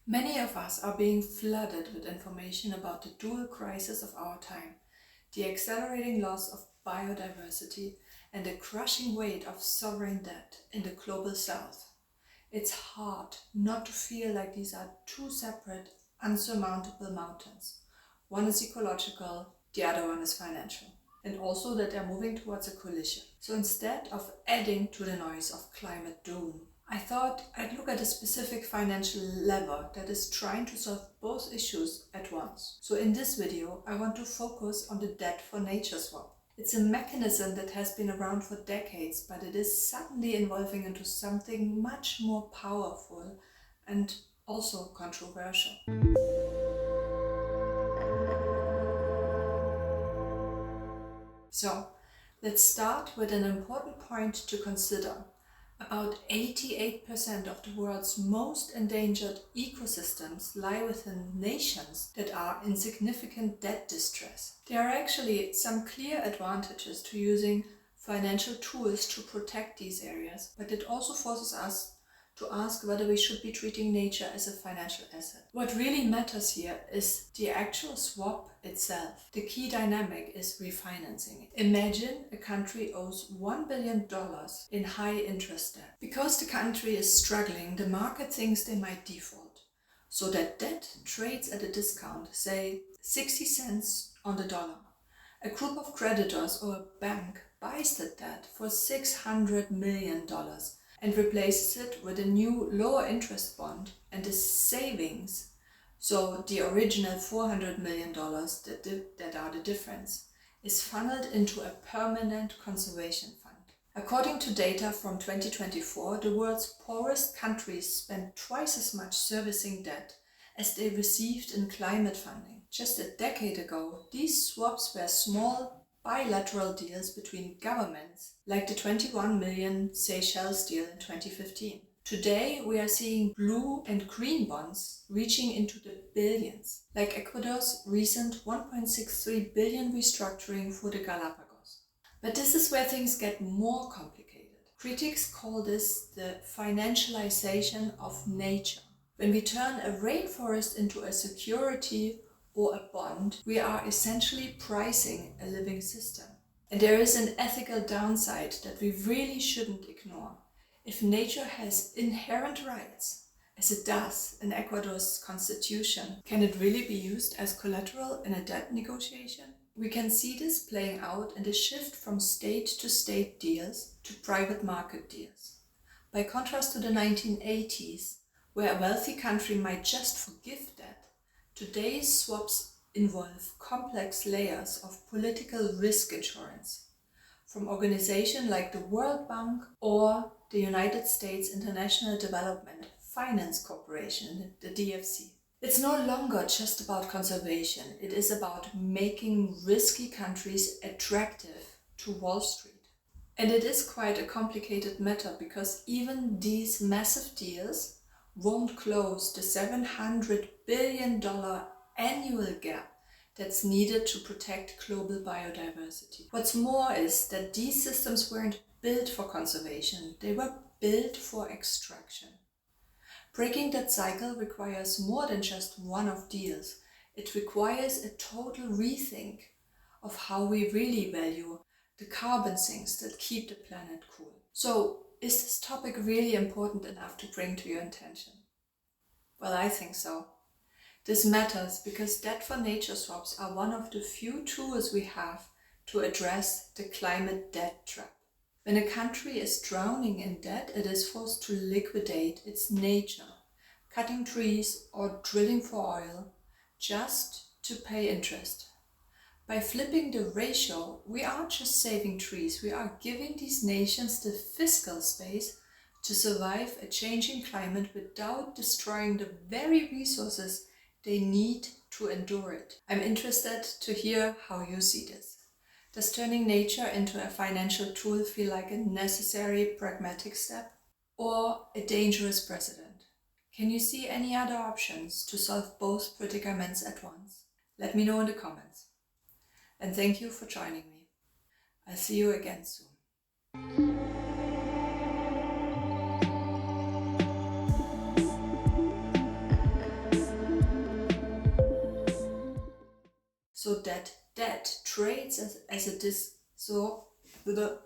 Many of us are being flooded with information about the dual crisis of our time, the accelerating loss of biodiversity and the crushing weight of sovereign debt in the global south. It's hard not to feel like these are two separate, unsurmountable mountains. One is ecological, the other one is financial. And also that they're moving towards a collision. So instead of adding to the noise of climate doom, I thought I'd look at a specific financial lever that is trying to solve both issues at once. So in this video, I want to focus on the debt for nature swap. It's a mechanism that has been around for decades, but it is suddenly evolving into something much more powerful and also controversial. So, let's start with an important point to consider. About 88% of the world's most endangered ecosystems lie within nations that are in significant debt distress. There are actually some clear advantages to using financial tools to protect these areas, but it also forces us to ask whether we should be treating nature as a financial asset. What really matters here is the actual swap itself. The key dynamic is refinancing. Imagine a country owes $1 billion in high interest debt. Because the country is struggling, the market thinks they might default. So that debt trades at a discount, say 60 cents on the dollar. A group of creditors or a bank buys the debt for $600 million. And replaces it with a new lower interest bond, and the savings, so the original $400 million that are the difference, is funneled into a permanent conservation fund. According to data from 2024, the world's poorest countries spent twice as much servicing debt as they received in climate funding. Just a decade ago, these swaps were small bilateral deals between governments, like the 21 million Seychelles deal in 2015. Today, we are seeing blue and green bonds reaching into the billions, like Ecuador's recent 1.63 billion restructuring for the Galápagos. But this is where things get more complicated. Critics call this the financialization of nature. When we turn a rainforest into a security or a bond, we are essentially pricing a living system. And there is an ethical downside that we really shouldn't ignore. If nature has inherent rights, as it does in Ecuador's constitution, can it really be used as collateral in a debt negotiation? We can see this playing out in the shift from state-to-state deals to private market deals. By contrast to the 1980s, where a wealthy country might just forgive debt, today's swaps involve complex layers of political risk insurance, from organizations like the World Bank or the United States International Development Finance Corporation, the DFC. It's no longer just about conservation, it is about making risky countries attractive to Wall Street. And it is quite a complicated matter because even these massive deals won't close the $700 billion annual gap that's needed to protect global biodiversity. What's more is that these systems weren't built for conservation, they were built for extraction. Breaking that cycle requires more than just one-off deals. It requires a total rethink of how we really value the carbon sinks that keep the planet cool. So, is this topic really important enough to bring to your attention? Well, I think so. This matters because debt for nature swaps are one of the few tools we have to address the climate debt trap. When a country is drowning in debt, it is forced to liquidate its nature, cutting trees or drilling for oil just to pay interest. By flipping the ratio, we aren't just saving trees, we are giving these nations the fiscal space to survive a changing climate without destroying the very resources they need to endure it. I'm interested to hear how you see this. Does turning nature into a financial tool feel like a necessary pragmatic step or a dangerous precedent? Can you see any other options to solve both predicaments at once? Let me know in the comments. And thank you for joining me. I'll see you again soon. so that debt trades as a dis so the